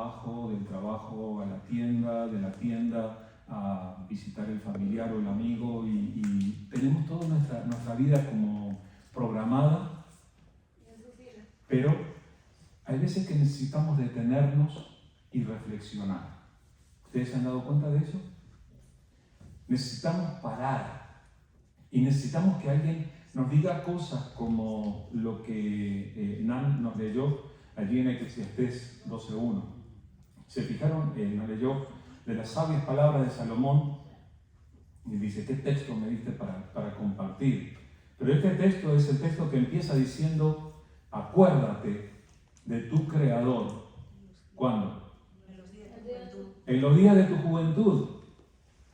trabajo, del trabajo a la tienda, de la tienda a visitar el familiar o el amigo y tenemos toda nuestra vida como programada, pero hay veces que necesitamos detenernos y reflexionar. ¿Ustedes se han dado cuenta de eso? Necesitamos parar y necesitamos que alguien nos diga cosas como lo que Nan nos leyó allí en Eclesiastés 12:1. Se fijaron, nos leyó de las sabias palabras de Salomón y dice, ¿qué texto me diste para compartir? Pero este texto es el texto que empieza diciendo, acuérdate de tu Creador. ¿Cuándo? En los días de tu juventud,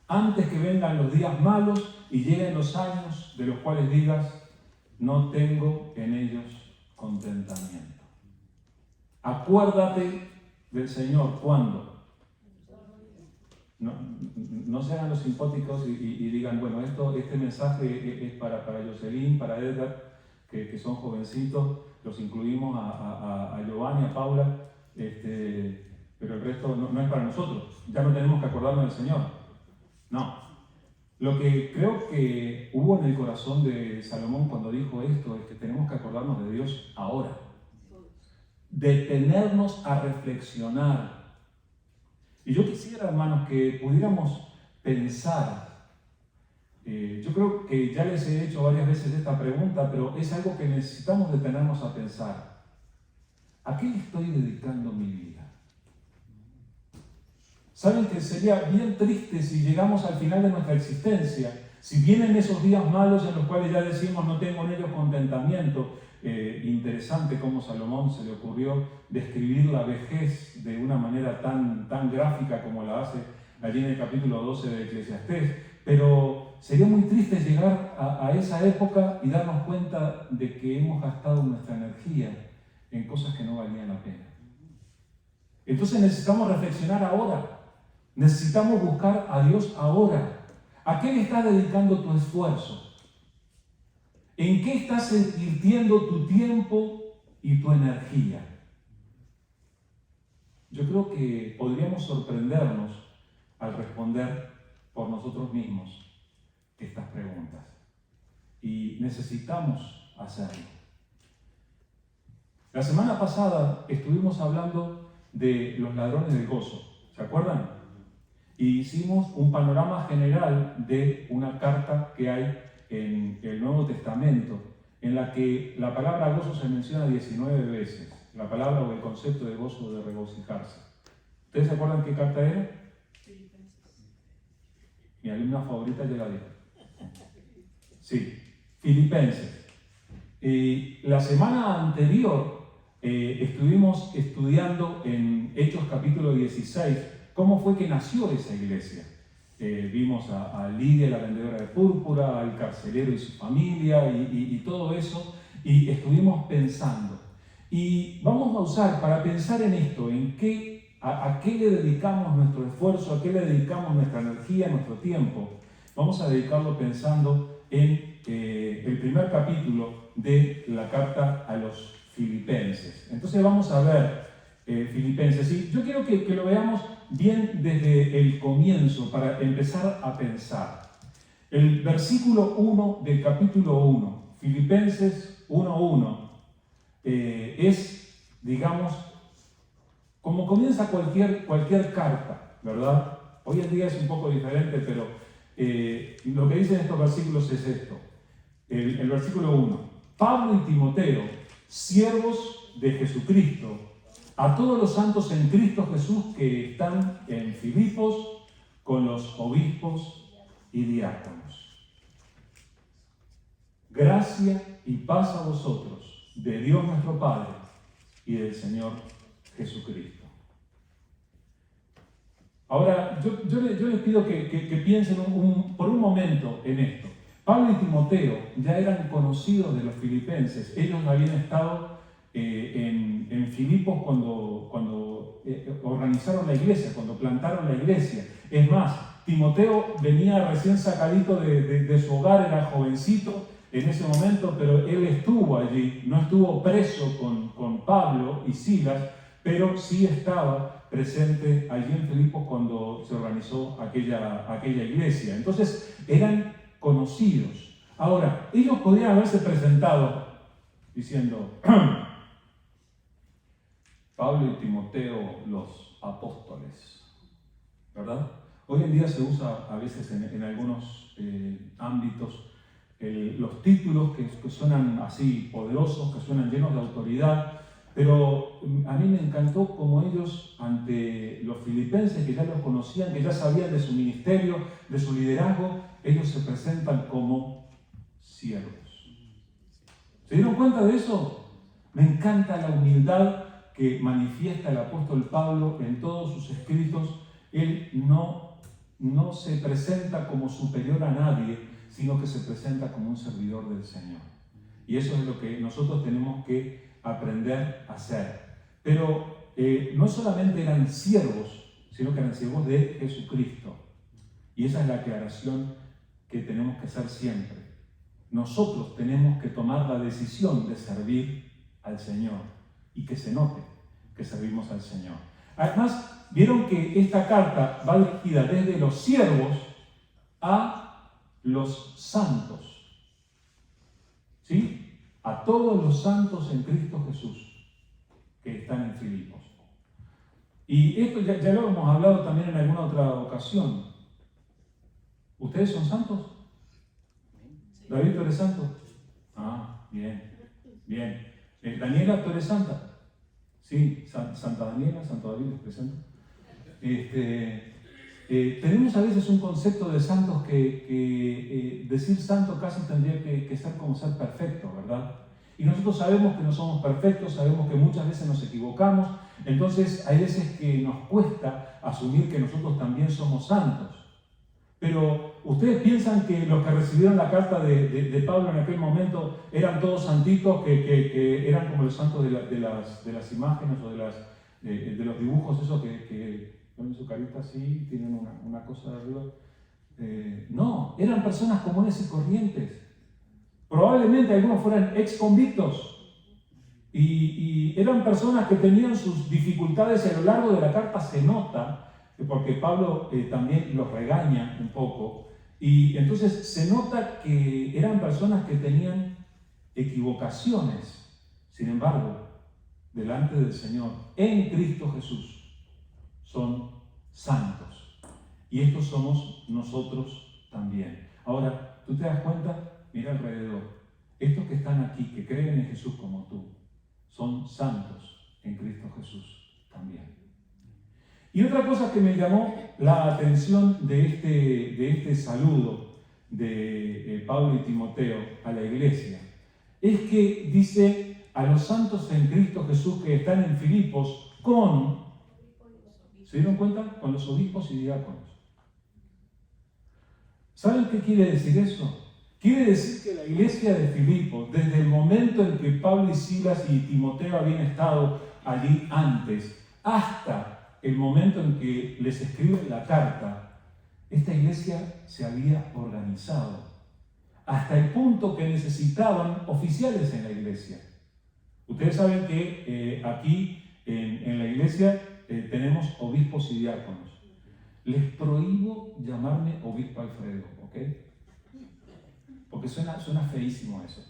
antes que vengan los días malos y lleguen los años de los cuales digas, no tengo en ellos contentamiento. Acuérdate del Señor. ¿Cuándo? No se hagan los simpáticos y digan, bueno, este mensaje es para Jocelyn, para Edgar, que son jovencitos, los incluimos a Giovanni, a Paula, pero el resto no es para nosotros. Ya no tenemos que acordarnos del Señor. No. Lo que creo que hubo en el corazón de Salomón cuando dijo esto es que tenemos que acordarnos de Dios ahora. Detenernos a reflexionar. Y yo quisiera, hermanos, que pudiéramos pensar. Yo creo que ya les he hecho varias veces esta pregunta, pero es algo que necesitamos detenernos a pensar. ¿A qué le estoy dedicando mi vida? Saben que sería bien triste si llegamos al final de nuestra existencia, si vienen esos días malos en los cuales ya decimos no tengo en ellos contentamiento. Interesante cómo Salomón se le ocurrió describir la vejez de una manera tan gráfica como la hace allí en el capítulo 12 de Eclesiastés, pero sería muy triste llegar a esa época y darnos cuenta de que hemos gastado nuestra energía en cosas que no valían la pena. Entonces necesitamos reflexionar ahora, necesitamos buscar a Dios ahora. ¿A qué le estás dedicando tu esfuerzo? ¿En qué estás invirtiendo tu tiempo y tu energía? Yo creo que podríamos sorprendernos al responder por nosotros mismos estas preguntas. Y necesitamos hacerlo. La semana pasada estuvimos hablando de los ladrones del gozo. ¿Se acuerdan? Y hicimos un panorama general de una carta que hay en el Nuevo Testamento, en la que la palabra gozo se menciona 19 veces. La palabra o el concepto de gozo, de regocijarse. ¿Ustedes se acuerdan qué carta era? Mi alumna favorita ya la dijo. Sí, Filipenses. La semana anterior estuvimos estudiando en Hechos capítulo 16 cómo fue que nació esa iglesia. Vimos a Lidia, la vendedora de púrpura, al carcelero y su familia y todo eso, y estuvimos pensando. Y vamos a usar para pensar en esto, en a qué le dedicamos nuestro esfuerzo, a qué le dedicamos nuestra energía, nuestro tiempo. Vamos a dedicarlo pensando en el primer capítulo de la carta a los Filipenses. Entonces vamos a ver Filipenses. Y yo quiero que lo veamos bien desde el comienzo para empezar a pensar. El versículo 1 del capítulo 1, Filipenses 1:1, es, digamos, como comienza cualquier carta, ¿verdad? Hoy en día es un poco diferente, pero lo que dicen estos versículos es esto. El versículo 1, Pablo y Timoteo, siervos de Jesucristo, a todos los santos en Cristo Jesús que están en Filipos con los obispos y diáconos. Gracia y paz a vosotros, de Dios nuestro Padre y del Señor Jesucristo. Ahora, yo les pido que piensen por un momento en esto. Pablo y Timoteo ya eran conocidos de los filipenses. Ellos habían estado en Filipos cuando organizaron la iglesia, cuando plantaron la iglesia. Es más, Timoteo venía recién sacadito de su hogar, era jovencito en ese momento, pero él estuvo allí, no estuvo preso con Pablo y Silas, pero sí estaba presente allí en Filipos cuando se organizó aquella iglesia. Entonces eran conocidos. Ahora, ellos podrían haberse presentado diciendo, Pablo y Timoteo, los apóstoles, ¿verdad? Hoy en día se usa a veces en algunos ámbitos los títulos que suenan así poderosos, que suenan llenos de autoridad, pero a mí me encantó como ellos, ante los filipenses que ya los conocían, que ya sabían de su ministerio, de su liderazgo, ellos se presentan como siervos. ¿Se dieron cuenta de eso? Me encanta la humildad que manifiesta el apóstol Pablo en todos sus escritos. Él no se presenta como superior a nadie, sino que se presenta como un servidor del Señor. Y eso es lo que nosotros tenemos que aprender a hacer. Pero no solamente eran siervos, sino que eran siervos de Jesucristo. Y esa es la aclaración que tenemos que hacer siempre. Nosotros tenemos que tomar la decisión de servir al Señor y que se note que servimos al Señor. Además, vieron que esta carta va dirigida desde los siervos a los santos. ¿Sí? A todos los santos en Cristo Jesús que están en Filipos. Y esto ya lo hemos hablado también en alguna otra ocasión. ¿Ustedes son santos? ¿David, tú eres santo? Ah, bien, bien. Daniela, ¿tú eres santa? Sí, Santa Daniela, Santo David, les presento. Tenemos a veces un concepto de santos que decir santo casi tendría que ser como ser perfecto, ¿verdad? Y nosotros sabemos que no somos perfectos, sabemos que muchas veces nos equivocamos, entonces hay veces que nos cuesta asumir que nosotros también somos santos. Pero ustedes piensan que los que recibieron la carta de Pablo en aquel momento eran todos santitos, que eran como los santos de las imágenes o de los dibujos, esos que ponen su carita así, tienen una cosa de arriba. No, eran personas comunes y corrientes. Probablemente algunos fueran ex convictos y eran personas que tenían sus dificultades, y a lo largo de la carta se nota, porque Pablo también los regaña un poco, y entonces se nota que eran personas que tenían equivocaciones. Sin embargo, delante del Señor, en Cristo Jesús, son santos. Y estos somos nosotros también. Ahora, ¿tú te das cuenta? Mira alrededor. Estos que están aquí, que creen en Jesús como tú, son santos en Cristo Jesús también. Y otra cosa que me llamó la atención de este saludo de Pablo y Timoteo a la iglesia es que dice a los santos en Cristo Jesús que están en Filipos ¿se dieron cuenta? Con los obispos y diáconos. ¿Saben qué quiere decir eso? Quiere decir que la iglesia de Filipos, desde el momento en que Pablo y Silas y Timoteo habían estado allí antes, hasta el momento en que les escriben la carta, esta iglesia se había organizado hasta el punto que necesitaban oficiales en la iglesia. Ustedes saben que aquí en la iglesia tenemos obispos y diáconos. Les prohíbo llamarme obispo Alfredo, ¿ok? Porque suena feísimo eso.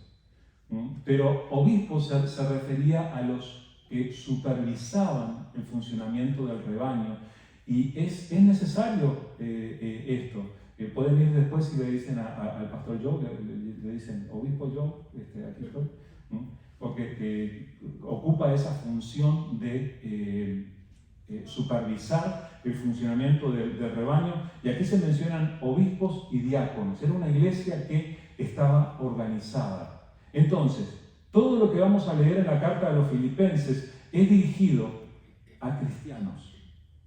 Pero obispo se refería a los que supervisaban el funcionamiento del rebaño, y es necesario esto. Pueden ir después y le dicen al pastor Joe, le dicen, obispo Joe, aquí estoy, porque ocupa esa función de supervisar el funcionamiento del rebaño, y aquí se mencionan obispos y diáconos. Era una iglesia que estaba organizada. Entonces, todo lo que vamos a leer en la carta de los Filipenses es dirigido a cristianos,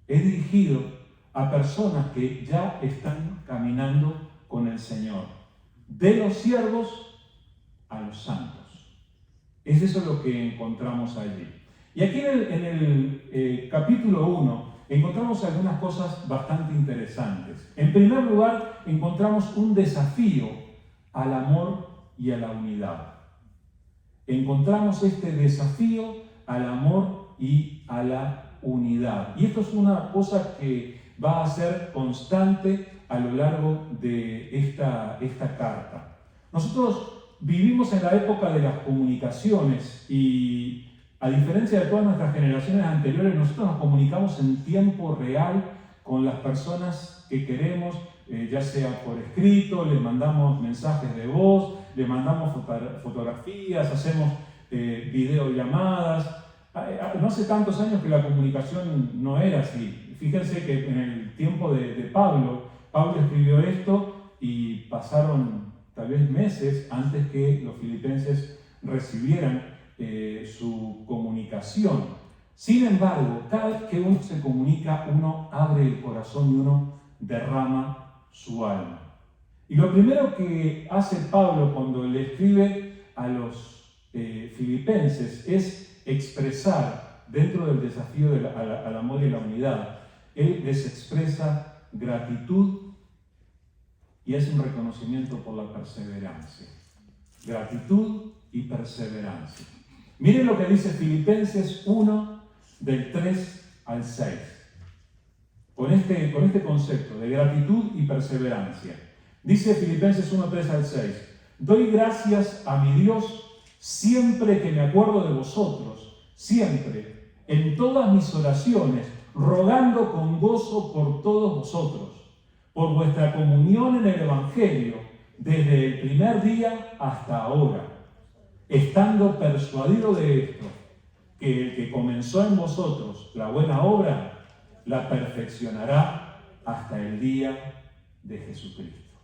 es dirigido a personas que ya están caminando con el Señor, de los siervos a los santos. Es eso lo que encontramos allí. Y aquí en el capítulo 1 encontramos algunas cosas bastante interesantes. En primer lugar, encontramos un desafío al amor y a la unidad. Encontramos este desafío al amor y a la unidad. Y esto es una cosa que va a ser constante a lo largo de esta carta. Nosotros vivimos en la época de las comunicaciones y, a diferencia de todas nuestras generaciones anteriores, nosotros nos comunicamos en tiempo real con las personas que queremos, ya sea por escrito, les mandamos mensajes de voz, les mandamos fotografías, hacemos videollamadas. No hace tantos años que la comunicación no era así. Fíjense que en el tiempo de Pablo escribió esto y pasaron tal vez meses antes que los filipenses recibieran su comunicación. Sin embargo, cada vez que uno se comunica, uno abre el corazón y uno derrama su alma. Y lo primero que hace Pablo cuando le escribe a los filipenses es expresar, dentro del desafío al amor y la unidad, él les expresa gratitud y hace un reconocimiento por la perseverancia. Gratitud y perseverancia. Miren lo que dice Filipenses 1, del 3 al 6. Con este concepto de gratitud y perseverancia. Dice Filipenses 1, 3 al 6. Doy gracias a mi Dios siempre que me acuerdo de vosotros, siempre, en todas mis oraciones, rogando con gozo por todos vosotros, por vuestra comunión en el Evangelio, desde el primer día hasta ahora, estando persuadido de esto, que el que comenzó en vosotros la buena obra, la perfeccionará hasta el día de Jesucristo.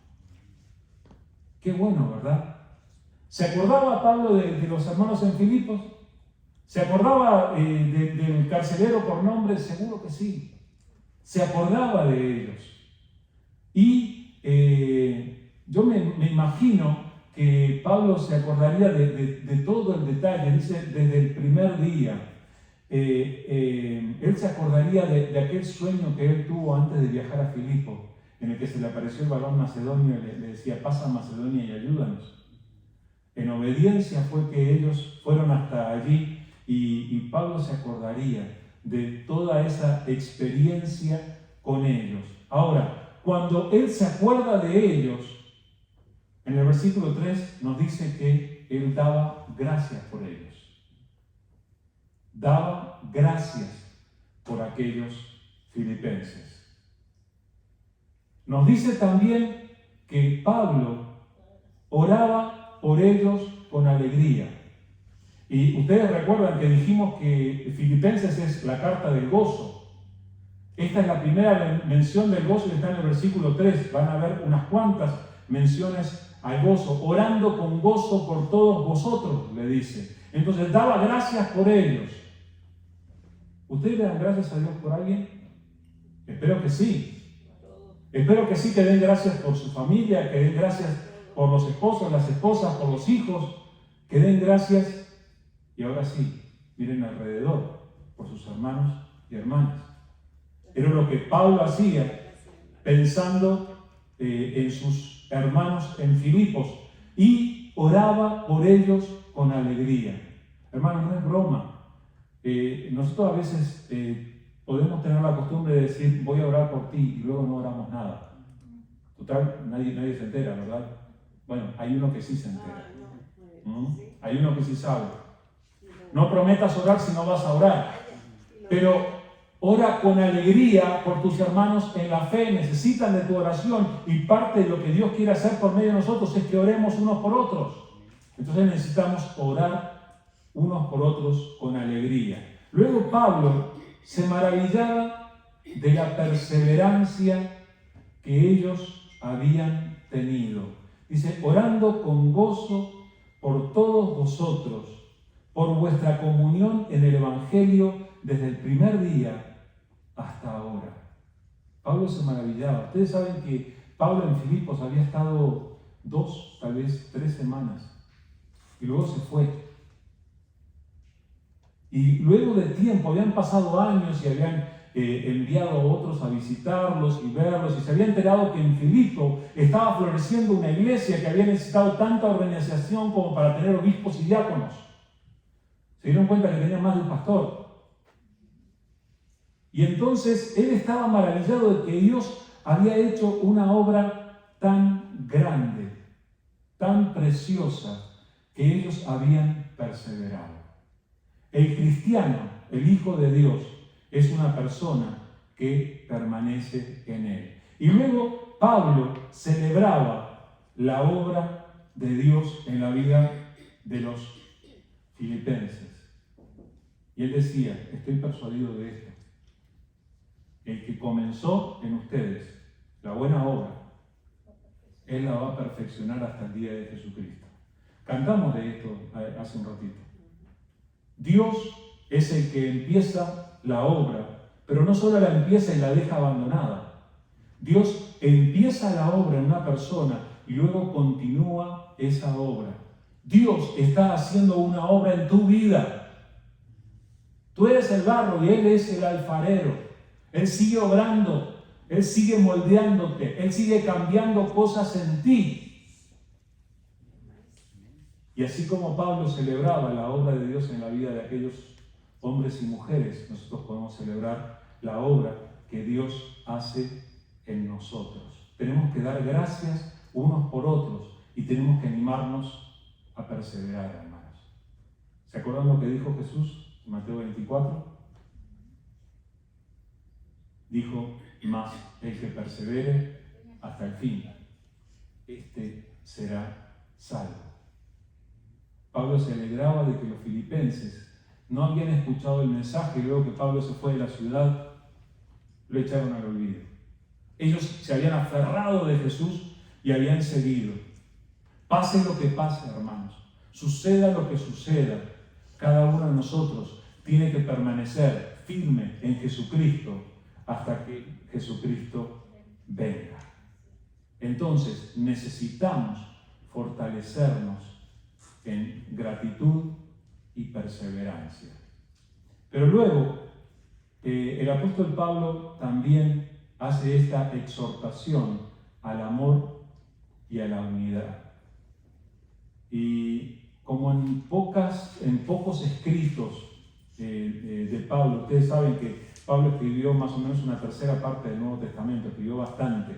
Qué bueno, ¿verdad? ¿Se acordaba Pablo de los hermanos en Filipos? ¿Se acordaba del carcelero por nombre? Seguro que sí. Se acordaba de ellos. Y yo me imagino que Pablo se acordaría de todo el detalle. Dice, desde el primer día. Él se acordaría de aquel sueño que él tuvo antes de viajar a Filipos, en el que se le apareció el varón macedonio y le decía, pasa a Macedonia y ayúdanos. En obediencia fue que ellos fueron hasta allí y Pablo se acordaría de toda esa experiencia con ellos. Ahora, cuando él se acuerda de ellos, en el versículo 3 nos dice que él daba gracias por ellos. Daba gracias por aquellos filipenses. Nos dice también que Pablo oraba por ellos con alegría. Y ustedes recuerdan que dijimos que Filipenses es la carta del gozo. Esta es la primera mención del gozo que está en el versículo 3. Van a ver unas cuantas menciones al gozo. Orando con gozo por todos vosotros, le dice. Entonces daba gracias por ellos. ¿Ustedes le dan gracias a Dios por alguien? Espero que sí. Espero que sí, que den gracias por su familia, que den gracias por los esposos, las esposas, por los hijos, que den gracias. Y ahora sí, miren alrededor, por sus hermanos y hermanas. Era lo que Pablo hacía pensando en sus hermanos en Filipos y oraba por ellos con alegría. Hermanos, no es broma. Nosotros a veces podemos tener la costumbre de decir voy a orar por ti y luego no oramos nada. Total, nadie se entera, ¿verdad? Bueno, hay uno que sí se entera. Hay uno que sí sabe. No prometas orar si no vas a orar. Pero ora con alegría por tus hermanos en la fe. Necesitan de tu oración y parte de lo que Dios quiere hacer por medio de nosotros es que oremos unos por otros. Entonces necesitamos orar unos por otros con alegría. Luego Pablo se maravillaba de la perseverancia que ellos habían tenido. Dice, orando con gozo por todos vosotros, por vuestra comunión en el Evangelio desde el primer día hasta ahora. Pablo se maravillaba. Ustedes saben que Pablo en Filipos había estado 2, tal vez 3 semanas y luego se fue. Y luego de tiempo, habían pasado años y habían enviado a otros a visitarlos y verlos, y se había enterado que en Filipo estaba floreciendo una iglesia que había necesitado tanta organización como para tener obispos y diáconos. Se dieron cuenta que tenían más de un pastor. Y entonces él estaba maravillado de que Dios había hecho una obra tan grande, tan preciosa, que ellos habían perseverado. El cristiano, el Hijo de Dios, es una persona que permanece en él. Y luego Pablo celebraba la obra de Dios en la vida de los filipenses. Y él decía, estoy persuadido de esto. El que comenzó en ustedes la buena obra, él la va a perfeccionar hasta el día de Jesucristo. Cantamos de esto hace un ratito. Dios es el que empieza la obra, pero no solo la empieza y la deja abandonada. Dios empieza la obra en una persona y luego continúa esa obra. Dios está haciendo una obra en tu vida. Tú eres el barro y Él es el alfarero. Él sigue obrando, Él sigue moldeándote, Él sigue cambiando cosas en ti. Y así como Pablo celebraba la obra de Dios en la vida de aquellos hombres y mujeres, nosotros podemos celebrar la obra que Dios hace en nosotros. Tenemos que dar gracias unos por otros y tenemos que animarnos a perseverar, hermanos. ¿Se acuerdan lo que dijo Jesús en Mateo 24? Dijo, mas el que persevere hasta el fin, este será salvo. Pablo se alegraba de que los filipenses no habían escuchado el mensaje y luego que Pablo se fue de la ciudad, lo echaron al olvido. Ellos se habían aferrado de Jesús y habían seguido. Pase lo que pase, hermanos, suceda lo que suceda, cada uno de nosotros tiene que permanecer firme en Jesucristo hasta que Jesucristo venga. Entonces necesitamos fortalecernos en gratitud y perseverancia. Pero luego, el apóstol Pablo también hace esta exhortación al amor y a la unidad. Y como en pocos escritos de Pablo, ustedes saben que Pablo escribió más o menos una tercera parte del Nuevo Testamento, escribió bastante.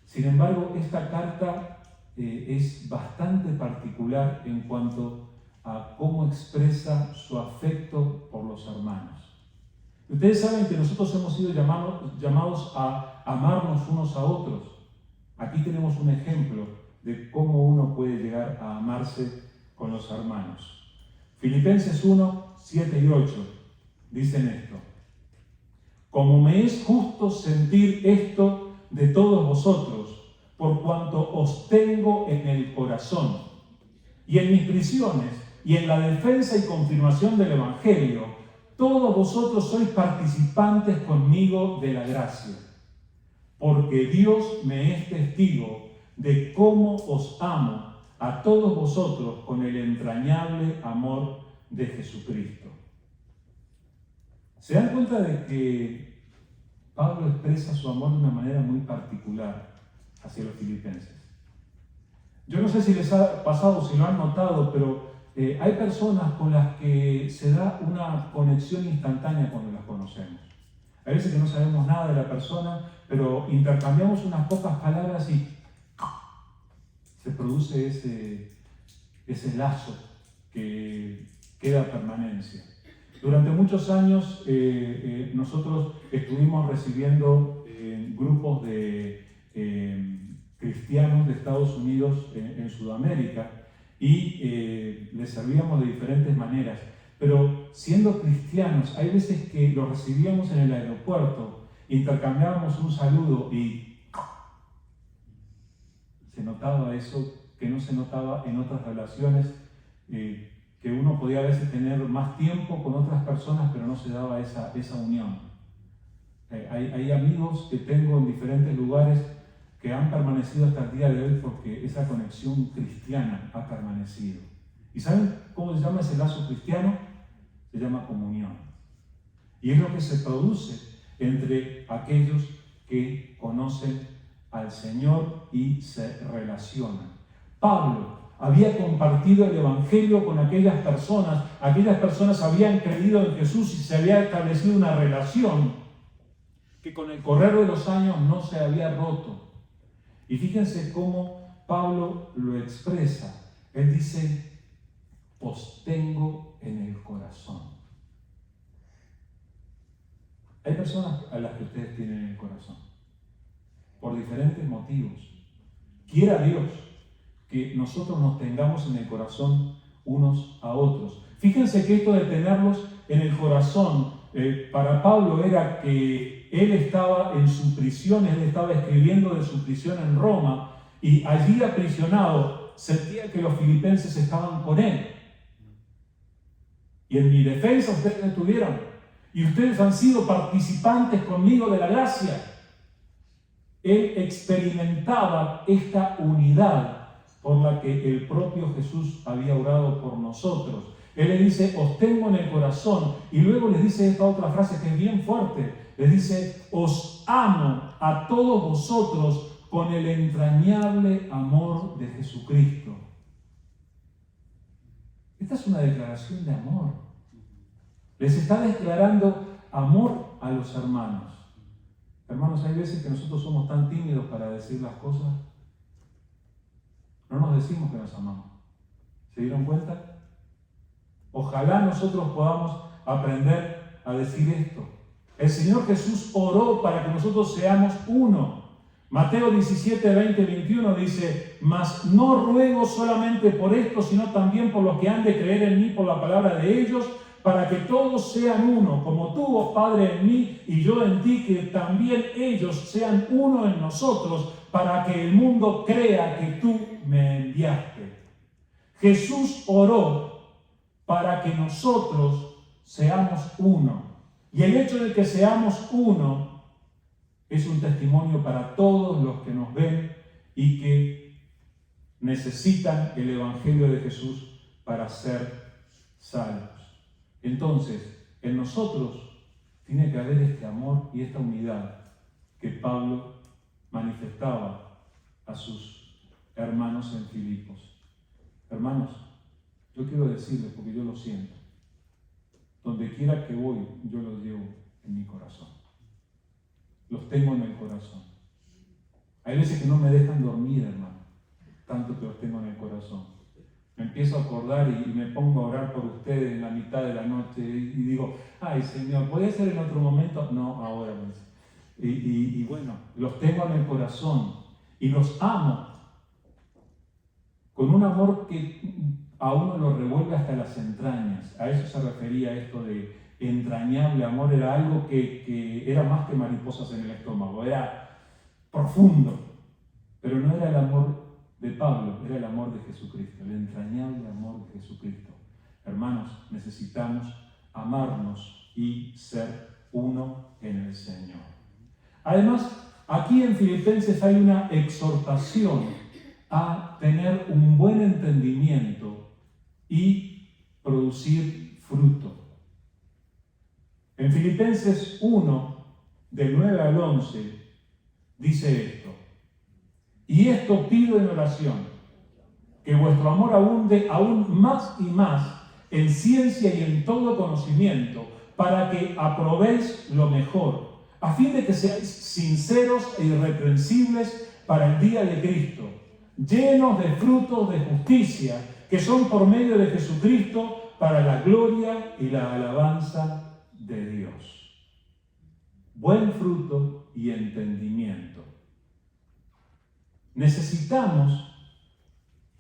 Sin embargo, esta carta es bastante particular en cuanto a cómo expresa su afecto por los hermanos. Ustedes saben que nosotros hemos sido llamados a amarnos unos a otros. Aquí tenemos un ejemplo de cómo uno puede llegar a amarse con los hermanos. Filipenses 1, 7 y 8 dicen esto. Como me es justo sentir esto de todos vosotros, por cuanto os tengo en el corazón, y en mis prisiones, y en la defensa y confirmación del Evangelio, todos vosotros sois participantes conmigo de la gracia, porque Dios me es testigo de cómo os amo a todos vosotros con el entrañable amor de Jesucristo. ¿Se dan cuenta de que Pablo expresa su amor de una manera muy particular hacia los filipenses? Yo no sé si les ha pasado, si lo han notado, pero hay personas con las que se da una conexión instantánea cuando las conocemos. Hay veces que no sabemos nada de la persona, pero intercambiamos unas pocas palabras y se produce ese lazo que queda permanencia. Durante muchos años nosotros estuvimos recibiendo grupos de cristianos de Estados Unidos en Sudamérica y les servíamos de diferentes maneras. Pero siendo cristianos, hay veces que los recibíamos en el aeropuerto, intercambiábamos un saludo y se notaba eso que no se notaba en otras relaciones, que uno podía a veces tener más tiempo con otras personas, pero no se daba esa unión. Hay amigos que tengo en diferentes lugares que han permanecido hasta el día de hoy porque esa conexión cristiana ha permanecido. ¿Y saben cómo se llama ese lazo cristiano? Se llama comunión. Y es lo que se produce entre aquellos que conocen al Señor y se relacionan. Pablo había compartido el Evangelio con aquellas personas habían creído en Jesús y se había establecido una relación. que con el correr de los años no se había roto. Y fíjense cómo Pablo lo expresa. Él dice, os tengo en el corazón. Hay personas a las que ustedes tienen en el corazón, por diferentes motivos. Quiera Dios que nosotros nos tengamos en el corazón unos a otros. Fíjense que esto de tenerlos en el corazón, para Pablo era que él estaba en su prisión, él estaba escribiendo de su prisión en Roma, y allí aprisionado sentía que los filipenses estaban con él. Y en mi defensa ustedes estuvieron, y ustedes han sido participantes conmigo de la gracia. Él experimentaba esta unidad por la que el propio Jesús había orado por nosotros. Él le dice, os tengo en el corazón, y luego les dice esta otra frase que es bien fuerte. Les dice, os amo a todos vosotros con el entrañable amor de Jesucristo. Esta es una declaración de amor. Les está declarando amor a los hermanos. Hermanos, hay veces que nosotros somos tan tímidos para decir las cosas. No nos decimos que nos amamos. ¿Se dieron cuenta? Ojalá nosotros podamos aprender a decir esto. El Señor Jesús oró para que nosotros seamos uno. Mateo 17, 20, 21 dice, mas no ruego solamente por esto, sino también por los que han de creer en mí por la palabra de ellos, para que todos sean uno, como tú, oh Padre, en mí y yo en ti, que también ellos sean uno en nosotros, para que el mundo crea que tú me enviaste. Jesús oró para que nosotros seamos uno. Y el hecho de que seamos uno es un testimonio para todos los que nos ven y que necesitan el Evangelio de Jesús para ser salvos. Entonces, en nosotros tiene que haber este amor y esta unidad que Pablo manifestaba a sus hermanos en Filipos. Hermanos, yo quiero decirles, porque yo lo siento, donde quiera que voy, yo los llevo en mi corazón. Los tengo en el corazón. Hay veces que no me dejan dormir, hermano, tanto que los tengo en el corazón. Me empiezo a acordar y me pongo a orar por ustedes en la mitad de la noche y digo, ay Señor, ¿puede ser en otro momento? No, ahora. Y bueno, los tengo en el corazón y los amo con un amor que a uno lo revuelve hasta las entrañas. A eso se refería esto de entrañable amor. Era algo que era más que mariposas en el estómago, era profundo, pero no era el amor de Pablo, era el amor de Jesucristo, el entrañable amor de Jesucristo. Hermanos, necesitamos amarnos y ser uno en el Señor. Además, aquí en Filipenses hay una exhortación a tener un buen entendimiento y producir fruto. En Filipenses 1, del 9 al 11, dice esto: y esto pido en oración, que vuestro amor abunde aún más y más en ciencia y en todo conocimiento, para que aprobéis lo mejor, a fin de que seáis sinceros e irreprensibles para el día de Cristo, llenos de frutos de justicia, que son por medio de Jesucristo para la gloria y la alabanza de Dios. Buen fruto y entendimiento. Necesitamos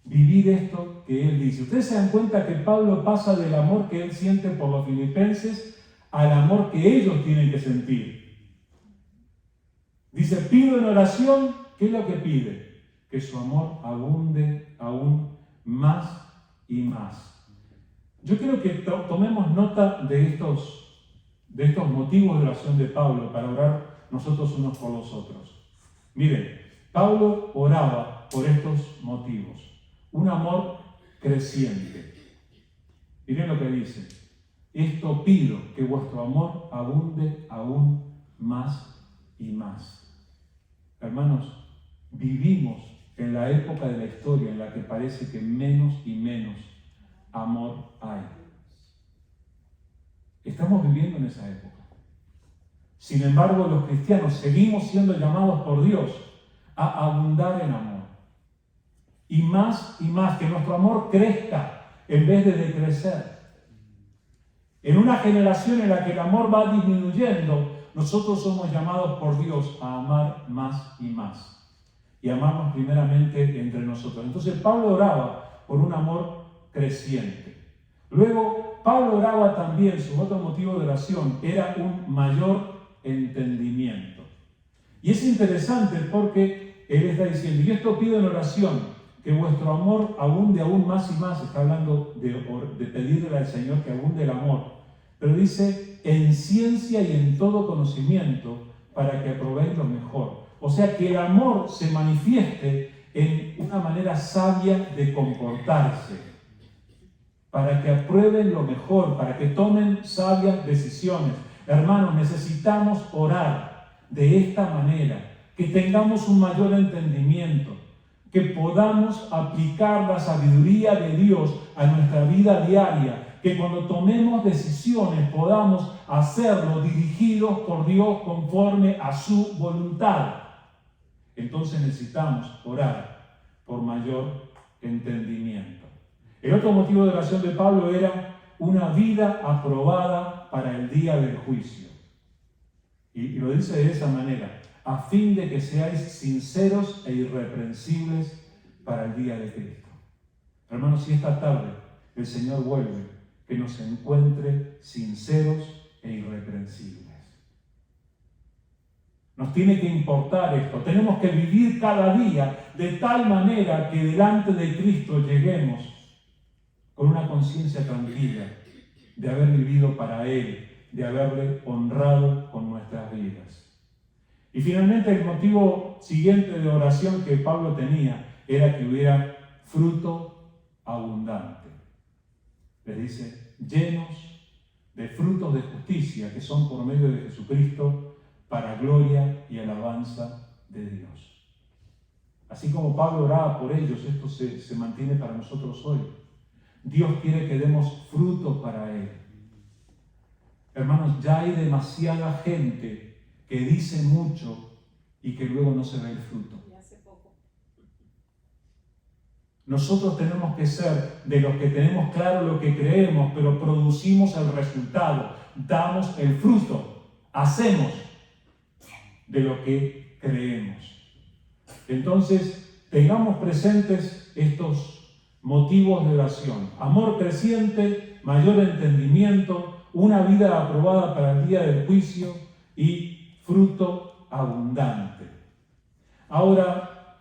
vivir esto que él dice. Ustedes se dan cuenta que Pablo pasa del amor que él siente por los filipenses al amor que ellos tienen que sentir. Dice, pido en oración, ¿qué es lo que pide? Que su amor abunde aún más y más. Yo quiero que tomemos nota de estos motivos de oración de Pablo para orar nosotros unos por los otros. Miren, Pablo oraba por estos motivos. Un amor creciente. Miren lo que dice. Esto pido, que vuestro amor abunde aún más y más. Hermanos, vivimos en la época de la historia en la que parece que menos y menos amor hay. Estamos viviendo en esa época. Sin embargo, los cristianos seguimos siendo llamados por Dios a abundar en amor. Y más, que nuestro amor crezca en vez de decrecer. En una generación en la que el amor va disminuyendo, nosotros somos llamados por Dios a amar más y más. Y amarnos primeramente entre nosotros. Entonces Pablo oraba por un amor creciente. Luego, Pablo oraba también, su otro motivo de oración era un mayor entendimiento. Y es interesante porque él está diciendo, y esto pido en oración, que vuestro amor abunde aún más y más. Está hablando de pedirle al Señor que abunde el amor. Pero dice, en ciencia y en todo conocimiento, para que aprobéis lo mejor. O sea, que el amor se manifieste en una manera sabia de comportarse, para que aprueben lo mejor, para que tomen sabias decisiones. Hermanos, necesitamos orar de esta manera, que tengamos un mayor entendimiento, que podamos aplicar la sabiduría de Dios a nuestra vida diaria, que cuando tomemos decisiones podamos hacerlo dirigidos por Dios conforme a su voluntad. Entonces necesitamos orar por mayor entendimiento. El otro motivo de oración de Pablo era una vida aprobada para el día del juicio. Y lo dice de esa manera, a fin de que seáis sinceros e irreprensibles para el día de Cristo. Hermanos, si esta tarde el Señor vuelve, que nos encuentre sinceros e irreprensibles. Nos tiene que importar esto. Tenemos que vivir cada día de tal manera que delante de Cristo lleguemos con una conciencia tranquila de haber vivido para Él, de haberle honrado con nuestras vidas. Y finalmente el motivo siguiente de oración que Pablo tenía era que hubiera fruto abundante. Les dice, llenos de frutos de justicia que son por medio de Jesucristo para gloria y alabanza de Dios. Así como Pablo oraba por ellos, esto se mantiene para nosotros hoy. Dios quiere que demos fruto para Él. Hermanos, ya hay demasiada gente que dice mucho y que luego no se ve el fruto. Nosotros tenemos que ser de los que tenemos claro lo que creemos, pero producimos el resultado, damos el fruto, hacemos de lo que creemos. Entonces, tengamos presentes estos motivos de oración. Amor creciente, mayor entendimiento, una vida aprobada para el día del juicio y fruto abundante. Ahora,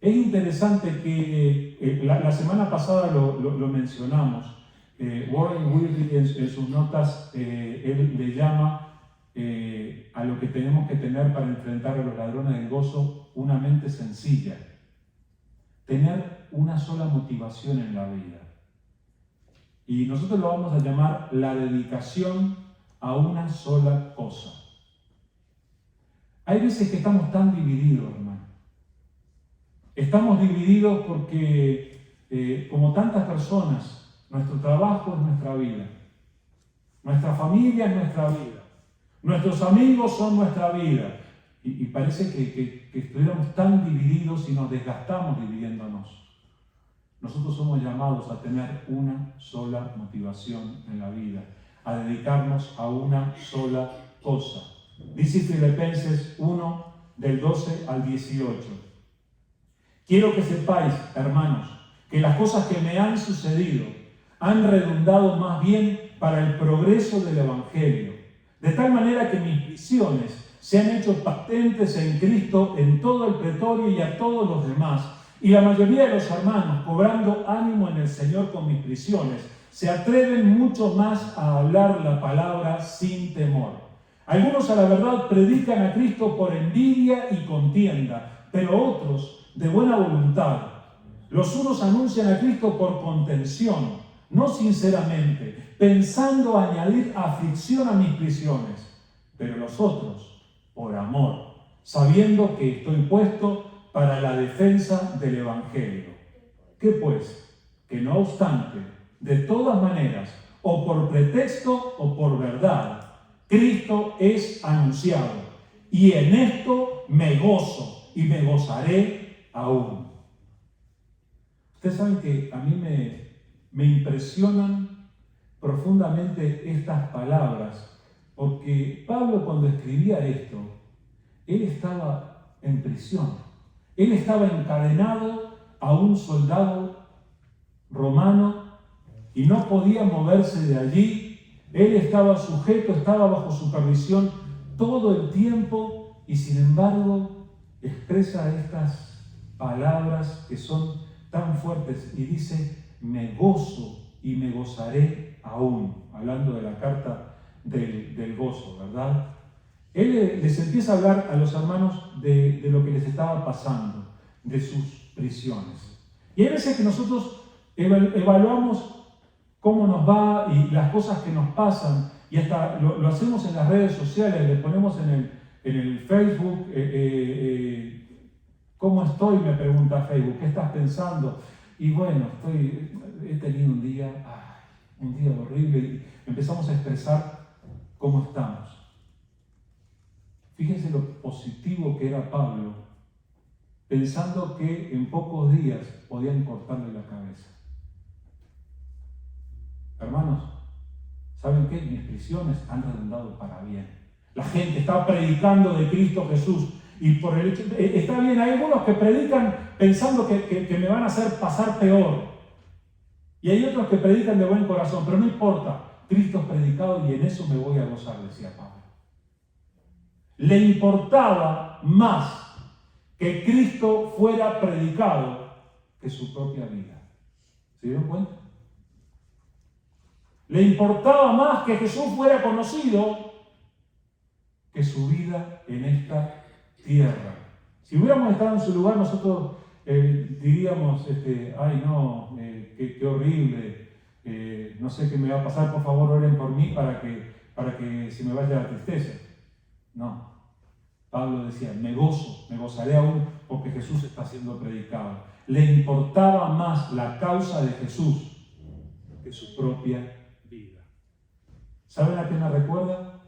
es interesante que la semana pasada lo mencionamos. Warren Wiersbe en sus notas, él le llama a lo que tenemos que tener para enfrentar a los ladrones del gozo una mente sencilla. Tener una sola motivación en la vida. Y nosotros lo vamos a llamar la dedicación a una sola cosa. Hay veces que estamos tan divididos, hermano. Estamos divididos porque, como tantas personas, nuestro trabajo es nuestra vida. Nuestra familia es nuestra vida. Nuestros amigos son nuestra vida. Y parece que estuviéramos tan divididos y nos desgastamos dividiéndonos. Nosotros somos llamados a tener una sola motivación en la vida, a dedicarnos a una sola cosa. Dice Filipenses 1, del 12 al 18. Quiero que sepáis, hermanos, que las cosas que me han sucedido han redundado más bien para el progreso del Evangelio, de tal manera que mis prisiones se han hecho patentes en Cristo en todo el pretorio y a todos los demás. Y la mayoría de los hermanos, cobrando ánimo en el Señor con mis prisiones, se atreven mucho más a hablar la palabra sin temor. Algunos a la verdad predican a Cristo por envidia y contienda, pero otros de buena voluntad. Los unos anuncian a Cristo por contención, no sinceramente, pensando añadir aflicción a mis prisiones, pero los otros por amor, sabiendo que estoy puesto para la defensa del Evangelio. ¿Qué pues? Que no obstante, de todas maneras, o por pretexto o por verdad, Cristo es anunciado, y en esto me gozo y me gozaré aún. Ustedes saben que a mí me impresionan profundamente estas palabras, porque Pablo, cuando escribía esto, él estaba en prisión. Él estaba encadenado a un soldado romano y no podía moverse de allí. Él estaba sujeto, estaba bajo supervisión todo el tiempo, y sin embargo expresa estas palabras que son tan fuertes y dice: me gozo y me gozaré aún, hablando de la carta del gozo, ¿verdad? Él les empieza a hablar a los hermanos de lo que les estaba pasando, de sus prisiones. Y hay veces que nosotros evaluamos cómo nos va y las cosas que nos pasan, y hasta lo hacemos en las redes sociales, le ponemos en el Facebook, ¿cómo estoy?, me pregunta Facebook, ¿qué estás pensando? Y bueno, he tenido un día horrible, y empezamos a expresar cómo estamos. Fíjense lo positivo que era Pablo, pensando que en pocos días podían cortarle la cabeza. Hermanos, ¿saben qué? Mis prisiones han redundado para bien. La gente está predicando de Cristo Jesús, y por el hecho, está bien, hay algunos que predican pensando que me van a hacer pasar peor, y hay otros que predican de buen corazón, pero no importa, Cristo es predicado y en eso me voy a gozar, decía Pablo. Le importaba más que Cristo fuera predicado que su propia vida. ¿Se dieron cuenta? Le importaba más que Jesús fuera conocido que su vida en esta tierra. Si hubiéramos estado en su lugar, nosotros diríamos, ay no, qué horrible, no sé qué me va a pasar, por favor oren por mí para que se me vaya la tristeza. No, Pablo decía: me gozo, me gozaré aún porque Jesús está siendo predicado. Le importaba más la causa de Jesús que su propia vida. ¿Saben a qué me recuerda?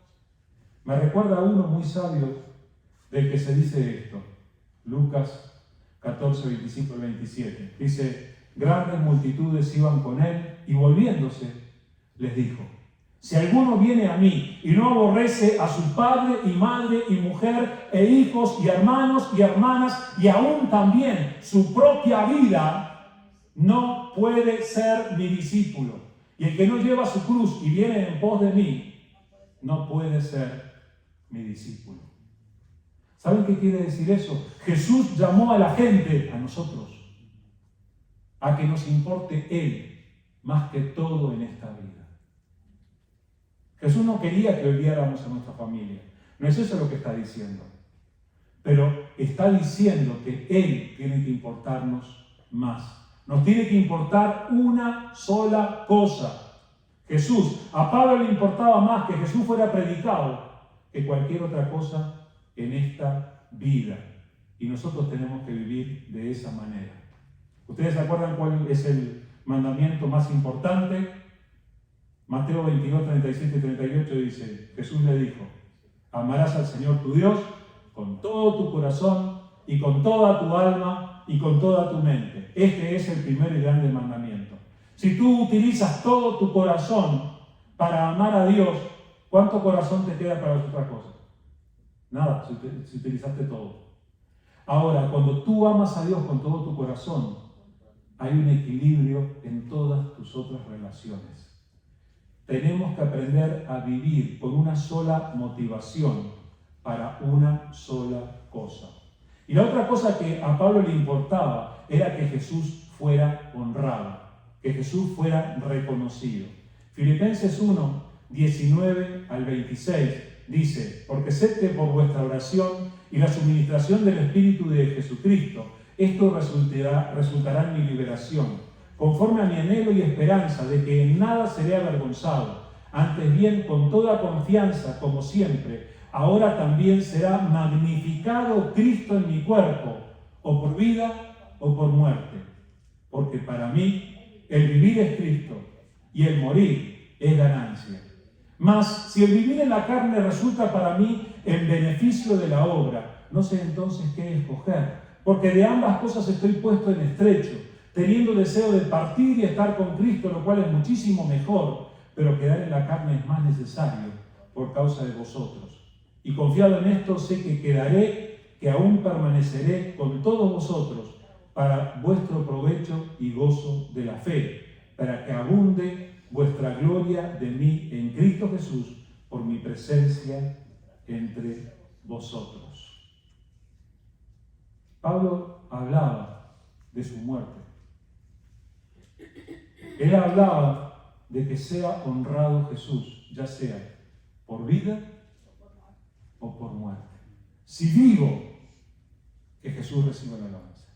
Me recuerda a uno muy sabio del que se dice esto. Lucas 14, 25 y 27. Dice: grandes multitudes iban con él, y volviéndose les dijo: si alguno viene a mí y no aborrece a su padre y madre y mujer e hijos y hermanos y hermanas y aún también su propia vida, no puede ser mi discípulo. Y el que no lleva su cruz y viene en pos de mí, no puede ser mi discípulo. ¿Saben qué quiere decir eso? Jesús llamó a la gente, a nosotros, a que nos importe Él más que todo en esta vida. Jesús no quería que odiáramos a nuestra familia. No es eso lo que está diciendo. Pero está diciendo que Él tiene que importarnos más. Nos tiene que importar una sola cosa. Jesús, a Pablo le importaba más que Jesús fuera predicado que cualquier otra cosa en esta vida. Y nosotros tenemos que vivir de esa manera. ¿Ustedes se acuerdan cuál es el mandamiento más importante? Mateo 22, 37 y 38 dice: Jesús le dijo: amarás al Señor tu Dios con todo tu corazón y con toda tu alma y con toda tu mente. Este es el primer y grande mandamiento. Si tú utilizas todo tu corazón para amar a Dios, ¿cuánto corazón te queda para las otras cosas? Nada, si utilizaste todo. Ahora, cuando tú amas a Dios con todo tu corazón, hay un equilibrio en todas tus otras relaciones. Tenemos que aprender a vivir con una sola motivación para una sola cosa. Y la otra cosa que a Pablo le importaba era que Jesús fuera honrado, que Jesús fuera reconocido. Filipenses 1, 19 al 26 dice: porque sé que por vuestra oración y la suministración del Espíritu de Jesucristo, esto resultará en mi liberación, conforme a mi anhelo y esperanza de que en nada seré avergonzado, antes bien con toda confianza, como siempre, ahora también será magnificado Cristo en mi cuerpo, o por vida o por muerte. Porque para mí el vivir es Cristo y el morir es ganancia. Mas si el vivir en la carne resulta para mí en beneficio de la obra, no sé entonces qué escoger, porque de ambas cosas estoy puesto en estrecho, teniendo deseo de partir y estar con Cristo, lo cual es muchísimo mejor, pero quedar en la carne es más necesario por causa de vosotros. Y confiado en esto, sé que quedaré, que aún permaneceré con todos vosotros para vuestro provecho y gozo de la fe, para que abunde vuestra gloria de mí en Cristo Jesús por mi presencia entre vosotros. Pablo hablaba de su muerte. Él hablaba de que sea honrado Jesús, ya sea por vida o por muerte. Si vivo, que Jesús reciba la alabanza.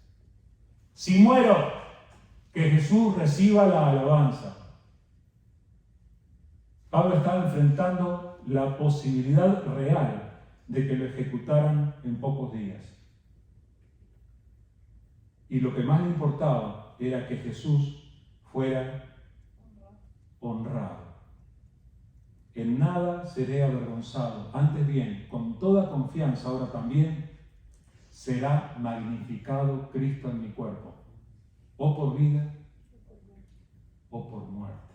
Si muero, que Jesús reciba la alabanza. Pablo estaba enfrentando la posibilidad real de que lo ejecutaran en pocos días. Y lo que más le importaba era que Jesús fuera honrado. En nada seré avergonzado, antes bien, con toda confianza ahora también, será magnificado Cristo en mi cuerpo, o por vida o por muerte.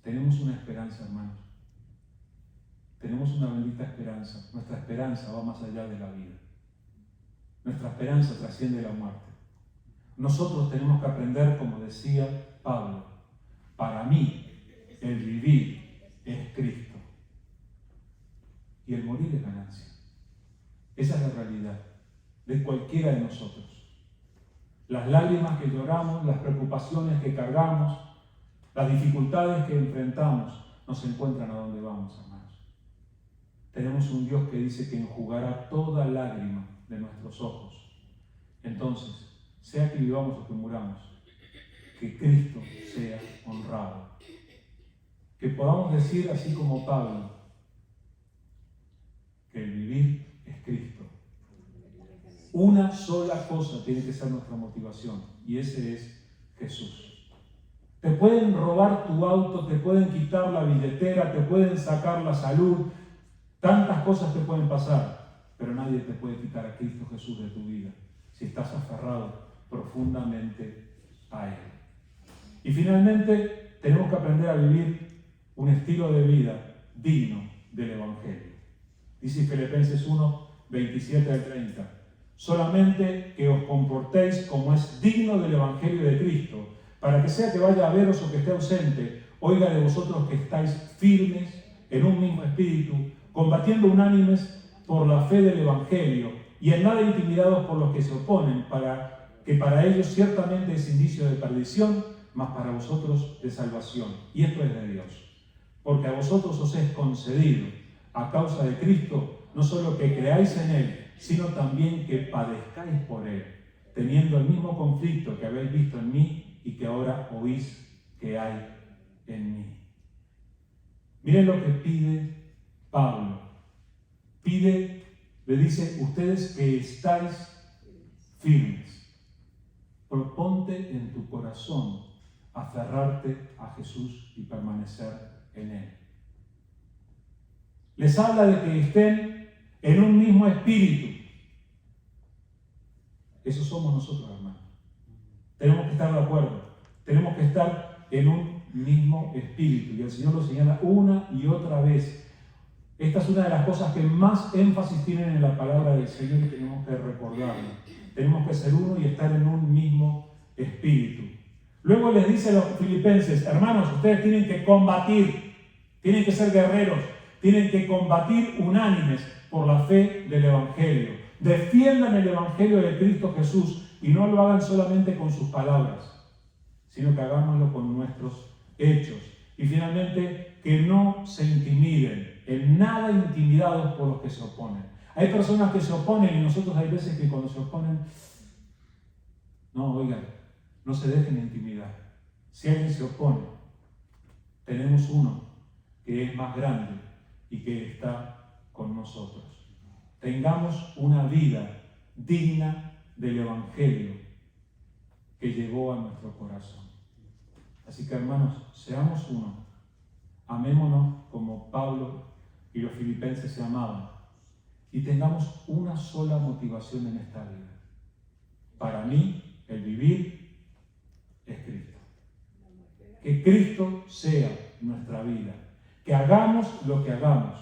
Tenemos una esperanza, hermanos. Tenemos una bendita esperanza. Nuestra esperanza va más allá de la vida. Nuestra esperanza trasciende la muerte. Nosotros tenemos que aprender, como decía Pablo, para mí el vivir es Cristo y el morir es ganancia. Esa es la realidad de cualquiera de nosotros. Las lágrimas que lloramos, las preocupaciones que cargamos, las dificultades que enfrentamos, nos encuentran a donde vamos, hermanos. Tenemos un Dios que dice que enjugará toda lágrima de nuestros ojos. Entonces, sea que vivamos o que muramos, que Cristo sea honrado. Que podamos decir, así como Pablo, que el vivir es Cristo. Una sola cosa tiene que ser nuestra motivación, y ese es Jesús. Te pueden robar tu auto, te pueden quitar la billetera, te pueden sacar la salud, tantas cosas te pueden pasar, pero nadie te puede quitar a Cristo Jesús de tu vida si estás aferrado profundamente a Él. Y finalmente, tenemos que aprender a vivir un estilo de vida digno del Evangelio. Dice Filipenses 1, 27 al 30. Solamente que os comportéis como es digno del Evangelio de Cristo, para que sea que vaya a veros o que esté ausente, oiga de vosotros que estáis firmes en un mismo espíritu, combatiendo unánimes por la fe del Evangelio, y en nada intimidados por los que se oponen, que para ellos ciertamente es indicio de perdición, mas para vosotros de salvación. Y esto es de Dios. Porque a vosotros os es concedido, a causa de Cristo, no solo que creáis en Él, sino también que padezcáis por Él, teniendo el mismo conflicto que habéis visto en mí y que ahora oís que hay en mí. Miren lo que pide Pablo. Le dice, ustedes que estáis firmes, proponte en tu corazón aferrarte a Jesús y permanecer en Él. Les habla de que estén en un mismo espíritu. Eso somos nosotros, hermanos. Tenemos que estar de acuerdo. Tenemos que estar en un mismo espíritu. Y el Señor lo señala una y otra vez. Esta es una de las cosas que más énfasis tienen en la palabra del Señor y tenemos que recordarlo. Tenemos que ser uno y estar en un mismo espíritu. Luego les dice a los filipenses, hermanos, ustedes tienen que combatir, tienen que ser guerreros, tienen que combatir unánimes por la fe del Evangelio. Defiendan el Evangelio de Cristo Jesús y no lo hagan solamente con sus palabras, sino que hagámoslo con nuestros hechos. Y finalmente, que no se intimiden, en nada intimidados por los que se oponen. Hay personas que se oponen y nosotros hay veces que cuando se oponen, no, oigan, no se dejen intimidar. Si alguien se opone, tenemos uno que es más grande y que está con nosotros. Tengamos una vida digna del Evangelio que llegó a nuestro corazón. Así que, hermanos, seamos uno amémonos como Pablo y los filipenses se amaban, y tengamos una sola motivación en esta vida. Para mí, el vivir es Cristo. Que Cristo sea nuestra vida. Que hagamos lo que hagamos,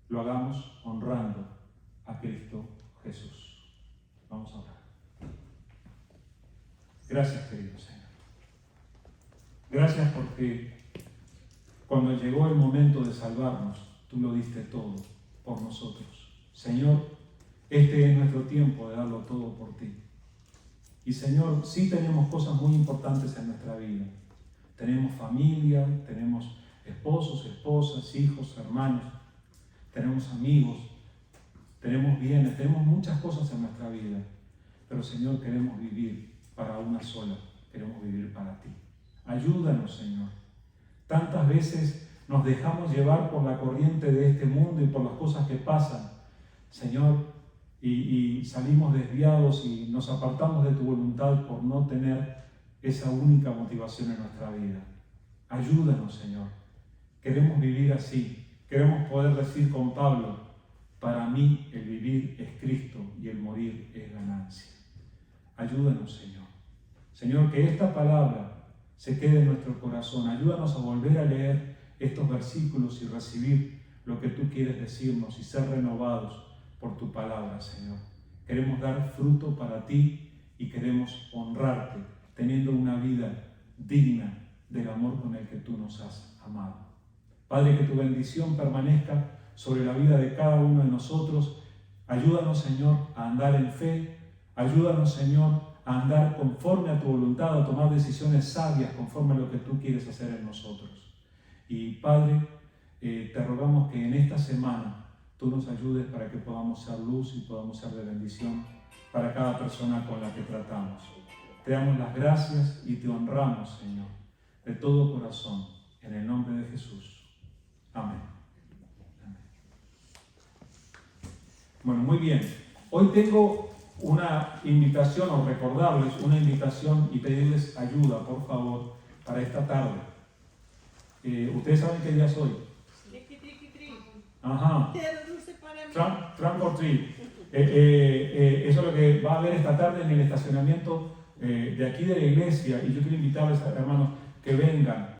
lo hagamos honrando a Cristo Jesús. Vamos a orar. Gracias, querido Señor. Gracias porque cuando llegó el momento de salvarnos, tú lo diste todo por nosotros. Señor, este es nuestro tiempo de darlo todo por ti. Y Señor, sí tenemos cosas muy importantes en nuestra vida. Tenemos familia, tenemos esposos, esposas, hijos, hermanos, tenemos amigos, tenemos bienes, tenemos muchas cosas en nuestra vida. Pero Señor, queremos vivir para una sola, queremos vivir para ti. Ayúdanos, Señor. Tantas veces nos dejamos llevar por la corriente de este mundo y por las cosas que pasan, Señor, y salimos desviados y nos apartamos de tu voluntad por no tener esa única motivación en nuestra vida. Ayúdanos, Señor. Queremos vivir así. Queremos poder decir con Pablo, para mí el vivir es Cristo y el morir es ganancia. Ayúdanos, Señor. Señor, que esta palabra se quede en nuestro corazón. Ayúdanos a volver a leer estos versículos y recibir lo que tú quieres decirnos y ser renovados por tu palabra, Señor. Queremos dar fruto para ti y queremos honrarte, teniendo una vida digna del amor con el que tú nos has amado. Padre, que tu bendición permanezca sobre la vida de cada uno de nosotros. Ayúdanos, Señor, a andar en fe. Ayúdanos, Señor, a andar conforme a tu voluntad, a tomar decisiones sabias conforme a lo que tú quieres hacer en nosotros. Y Padre, te rogamos que en esta semana tú nos ayudes para que podamos ser luz y podamos ser de bendición para cada persona con la que tratamos. Te damos las gracias y te honramos, Señor, de todo corazón, en el nombre de Jesús. Amén. Amén. Bueno, muy bien. Hoy tengo una invitación, o recordarles una invitación y pedirles ayuda, por favor, para esta tarde. ¿Ustedes saben qué día es hoy? Ajá. Trunk or treat. Eso es lo que va a haber esta tarde en el estacionamiento de aquí de la iglesia. Y yo quiero invitarles, hermanos, que vengan.